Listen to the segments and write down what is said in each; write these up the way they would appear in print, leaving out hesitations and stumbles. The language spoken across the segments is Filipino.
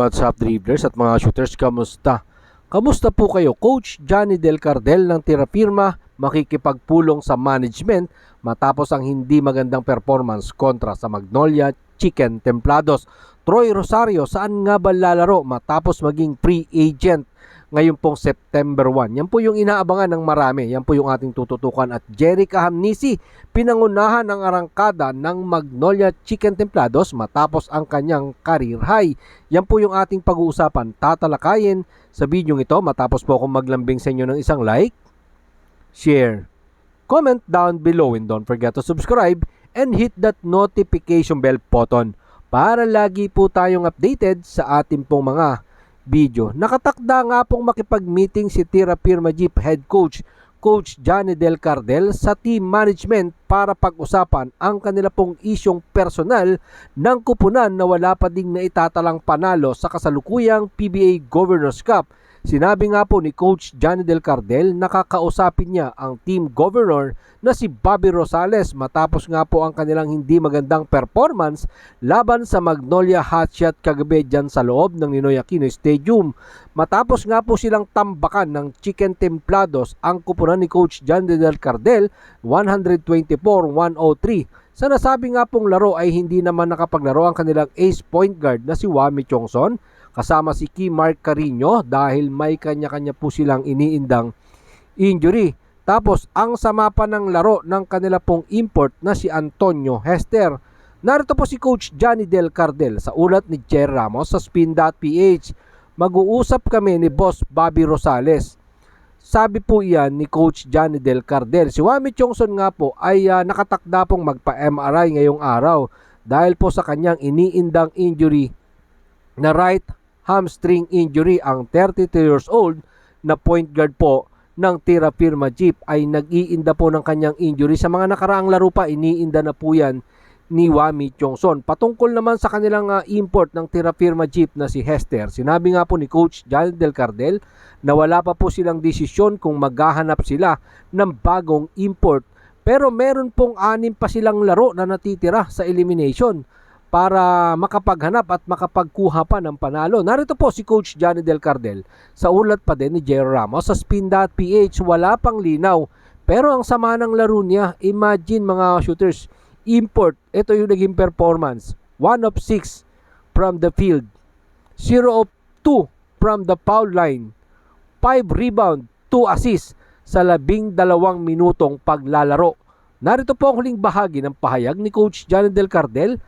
What's up, dribblers at mga shooters? Kamusta? Kamusta po kayo? Coach Johnny Del Cardel ng Tira Firma makikipagpulong sa management matapos ang hindi magandang performance kontra sa Magnolia Chicken Templados. Troy Rosario, saan nga ba lalaro matapos maging free agent ngayon pong September 1? Yan po yung inaabangan ng marami. Yan po yung ating tututukan. At Jerica Hamnisi, pinangunahan ng arangkada ng Magnolia Chicken Templados matapos ang kanyang career high. Yan po yung ating pag-uusapan. Tatalakayin sa video ito matapos po akong maglambing sa inyo ng isang like, share, comment down below, and don't forget to subscribe and hit that notification bell button para lagi po tayong updated sa ating pong mga video. Nakatakda nga pong makipag-meeting si Tira Firma Jeep Head Coach Johnny Del Cardel sa team management para pag-usapan ang kanila pong isyong personal ng kupunan na wala pa ding naitatalang panalo sa kasalukuyang PBA Governors Cup. Sinabi nga po ni Coach Johnny Del Cardel na kakausapin niya ang team governor na si Bobby Rosales matapos nga po ang kanilang hindi magandang performance laban sa Magnolia Hotshot kagabi dyan sa loob ng Ninoy Aquino Stadium. Matapos nga po silang tambakan ng Chicken Templados ang kupunan ni Coach Johnny Del Cardel 124-103. Sa nasabi nga pong laro ay hindi naman nakapaglaro ang kanilang ace point guard na si Wami Chongson kasama si Key Mark Carino dahil may kanya-kanya po silang iniindang injury. Tapos ang sama pa ng laro ng kanila pong import na si Antonio Hester. Narito po si Coach Johnny Del Cardel sa ulat ni Jer Ramos sa Spin.ph. Mag-uusap kami ni Boss Bobby Rosales. Sabi po iyan ni Coach Johnny Del Cardel. Si Wami Chongson nga po ay nakatakda pong magpa-MRI ngayong araw dahil po sa kanyang iniindang injury na right hamstring injury. Ang 32 years old na point guard po ng Tira Firma Jeep ay nag-iinda po ng kanyang injury. Sa mga nakaraang laro pa, iniinda na po yan ni Wami Chongson. Patungkol naman sa kanilang import ng Tira Firma Jeep na si Hester, sinabi nga po ni Coach Johnny Del Cardel na wala pa po silang desisyon kung maghahanap sila ng bagong import. Pero meron pong 6 pa silang laro na natitira sa elimination para makapaghanap at makapagkuha pa ng panalo. Narito po si Coach Johnny Del Cardel sa ulat pa din ni Jer Ramos sa Spin.ph. Wala pang linaw pero ang sama ng laro niya, imagine mga shooters, import, ito yung naging performance: 1 of 6 from the field, 0 of 2 from the foul line, 5 rebound, 2 assist sa 12 minutong paglalaro. Narito po ang huling bahagi ng pahayag ni Coach Johnny Del Cardel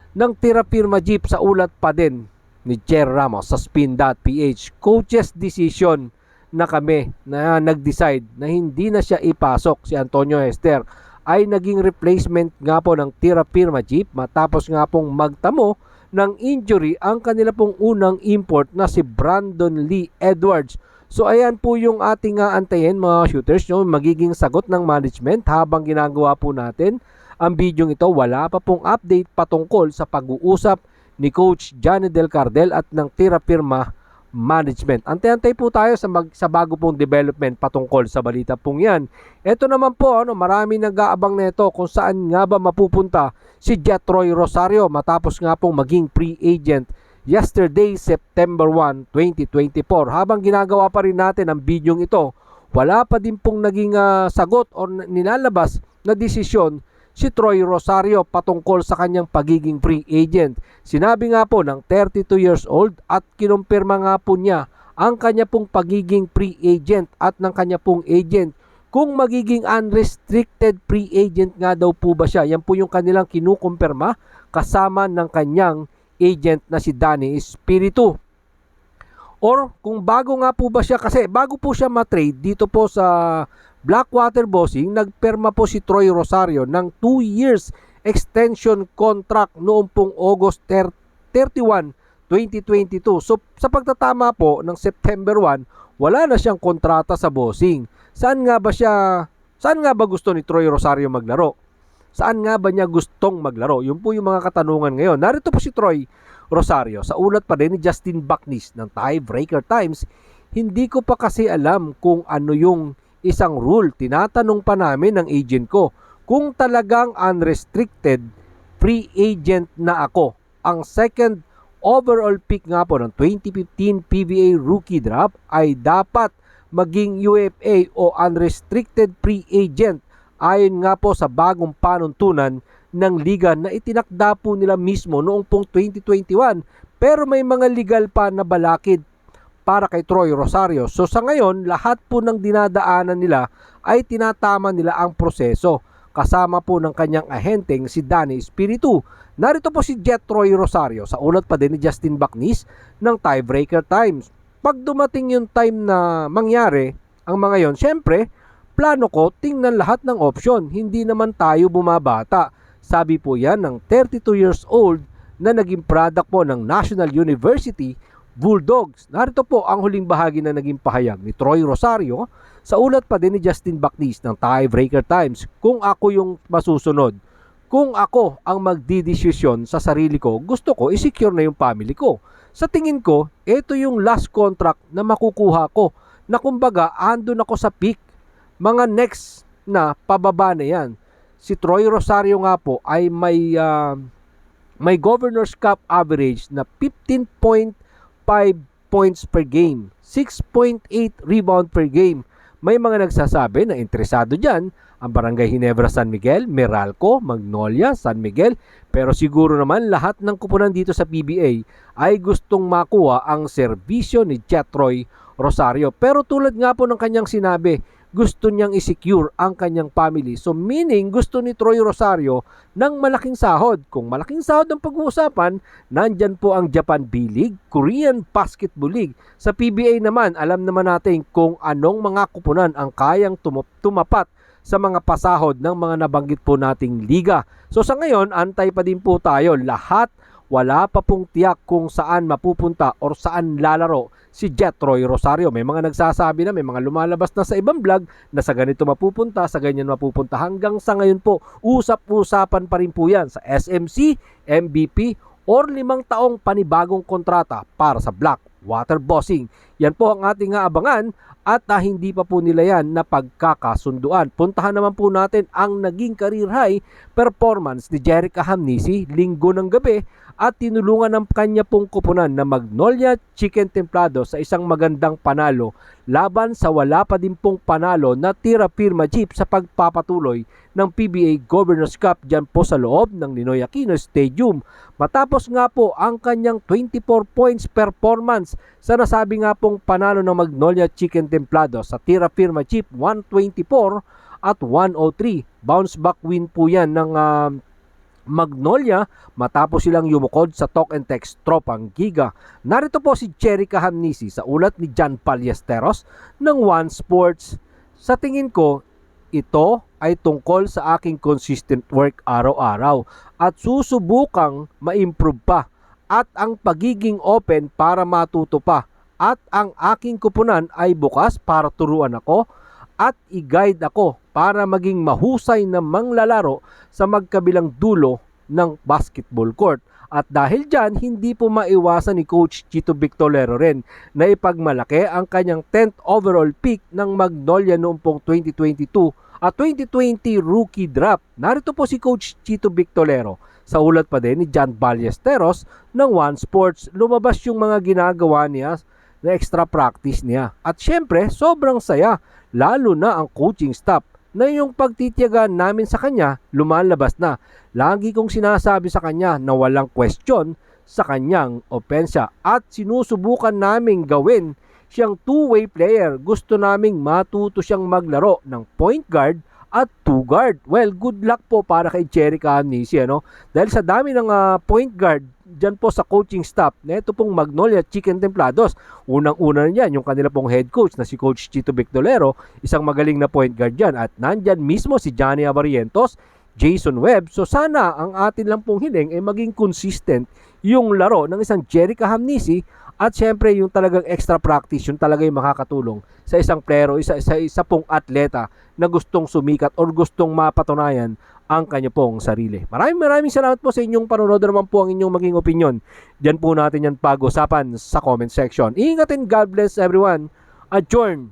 ng Tira Firma Jeep sa ulat pa din ni Jer Ramos sa Spin.ph. Coach's decision na kami na nag-decide na hindi na siya ipasok si Antonio Hester ay naging replacement nga po ng Tira Firma Jeep matapos nga pong magtamo ng injury ang kanila pong unang import na si Brandon Lee Edwards. So ayan po yung ating antayin mga shooters, no? Magiging sagot ng management habang ginagawa po natin ang video ito. Wala pa pong update patungkol sa pag-uusap ni Coach Johnny Del Cardel at ng Tira Firma Management. Antay-antay po tayo sa bago pong development patungkol sa balita pong yan. Ito naman po, marami nag-aabang nito kung saan nga ba mapupunta si Troy Rosario matapos nga pong maging free agent yesterday, September 1, 2024. Habang ginagawa pa rin natin ang video ito, wala pa din pong naging sagot o nilalabas na desisyon si Troy Rosario patungkol sa kanyang pagiging free agent. Sinabi nga po ng 32 years old at kinumpirma nga po niya ang kanya pong pagiging free agent at ng kanya pong agent kung magiging unrestricted free agent nga daw po ba siya. Yan po yung kanilang kinukumpirma kasama ng kanyang agent na si Danny Espiritu. Or kung bago nga po ba siya, kasi bago po siya matrade dito po sa Blackwater Bossing, nagperma po si Troy Rosario ng 2 years extension contract noong pong August 31, 2022. So sa pagtatama po ng September 1, wala na siyang kontrata sa Bossing. Saan nga ba gusto ni Troy Rosario maglaro? Saan nga ba niya gustong maglaro? Yun po yung mga katanungan ngayon. Narito po si Troy Rosario sa ulat pa din ni Justin Baknis ng Tiebreaker Times. Hindi ko pa kasi alam kung ano yung isang rule. Tinatanong pa namin ng agent ko kung talagang unrestricted free agent na ako. Ang second overall pick nga po ng 2015 PBA Rookie Draft ay dapat maging UFA o unrestricted free agent ayon nga po sa bagong panuntunan ng liga na itinakda po nila mismo noong pong 2021. Pero may mga legal pa na balakid para kay Troy Rosario. So sa ngayon, lahat po ng dinadaanan nila ay tinatama nila ang proseso. Kasama po ng kanyang ahenteng si Danny Espiritu. Narito po si Jet Troy Rosario sa ulat pa din ni Justin Bacnis ng Tiebreaker Times. Pag dumating yung time na mangyari ang mga yon, syempre, plano ko tingnan lahat ng option. Hindi naman tayo bumabata. Sabi po yan ng 32 years old na naging product po ng National University Bulldogs. Narito po ang huling bahagi na naging pahayag ni Troy Rosario sa ulat pa din ni Justin Bacnis ng Tiebreaker Times. Kung ako yung masusunod, kung ako ang magdidesisyon sa sarili ko, gusto ko i-secure na yung family ko. Sa tingin ko, ito yung last contract na makukuha ko na kumbaga andun ako sa peak. Mga next na pababa na yan. Si Troy Rosario nga po ay may Governor's Cup average na 15.5 points per game, 6.8 rebound per game. May mga nagsasabi na interesado dyan ang Barangay Ginebra San Miguel, Meralco, Magnolia, San Miguel. Pero siguro naman lahat ng kupunan dito sa PBA ay gustong makuha ang serbisyo ni Jet Troy Rosario. Pero tulad nga po ng kanyang sinabi, gusto niyang i-secure ang kanyang family. So meaning gusto ni Troy Rosario ng malaking sahod. Kung malaking sahod ang pag-uusapan, nandyan po ang Japan B-League, Korean Basketball League. Sa PBA naman, alam naman natin kung anong mga kupunan ang kayang tumapat sa mga pasahod ng mga nabanggit po nating liga. So sa ngayon, antay pa din po tayo. Lahat, wala pa pong tiyak kung saan mapupunta or saan lalaro si Jet Troy Rosario. May mga nagsasabi na, may mga lumalabas na sa ibang vlog na sa ganito mapupunta, sa ganyan mapupunta. Hanggang sa ngayon po, usap-usapan pa rin po yan sa SMC, MVP, or 5 taong panibagong kontrata para sa Blackwater Bossing. Yan po ang ating abangan at hindi pa po nila yan na pagkakasunduan. Puntahan naman po natin ang naging career high performance ni Jerica Hamnisi linggo ng gabi at tinulungan ng kanya pong kupunan na Magnolia Chicken Templado sa isang magandang panalo laban sa wala pa din pong panalo na Tira Firma Jeep sa pagpapatuloy ng PBA Governor's Cup dyan po sa loob ng Ninoy Aquino Stadium. Matapos nga po ang kanyang 24 points performance sa nasabi nga pong panalo ng Magnolia Chicken Templado sa Tira Firma Jeep 124 at 103. Bounce back win po yan ng Magnolia matapos silang yumukod sa talk and text tropang Giga. Narito po si Jerica Hamnisi sa ulat ni John Ballesteros ng One Sports. Sa tingin ko, ito ay tungkol sa aking consistent work araw-araw at susubukang ma-improve pa at ang pagiging open para matuto pa at ang aking kupunan ay bukas para turuan ako at i-guide ako para maging mahusay na manglalaro sa magkabilang dulo ng basketball court. At dahil dyan, hindi po maiwasan ni Coach Chito Victorero rin na ipagmalaki ang kanyang 10th overall pick ng Magnolia noong pong 2022 at 2020 rookie draft. Narito po si Coach Chito Victorero sa ulat pa din ni John Ballesteros ng One Sports. Lumabas yung mga ginagawa niya na extra practice niya. At syempre, sobrang saya, lalo na ang coaching staff na yung pagtitiyaga namin sa kanya lumalabas na. Lagi kong sinasabi sa kanya na walang question sa kanyang opensya at sinusubukan naming gawin siyang two-way player. Gusto naming matuto siyang maglaro ng point guard at two guard. Well, good luck po para kay Jerica Hamnisi, ano? Dahil sa dami ng point guard dyan po sa coaching staff na ito pong Magnolia Chicken Templados. Unang-una na yan, yung kanila pong head coach na si Coach Chito Victorero, isang magaling na point guard dyan. At nandyan mismo si Johnny Abarientos, Jason Webb. So sana ang atin lang pong hiling ay maging consistent yung laro ng isang Jerica Hamnisi at syempre yung talagang extra practice, yung talaga yung makakatulong sa isang player o isa pong atleta na gustong sumikat or gustong mapatunayan ang kanya pong sarili. Maraming salamat po sa inyong panonood. Naman po ang inyong maging opinion. Diyan po natin yan pag-usapan sa comment section. Ingatin, God bless everyone. Adjourn.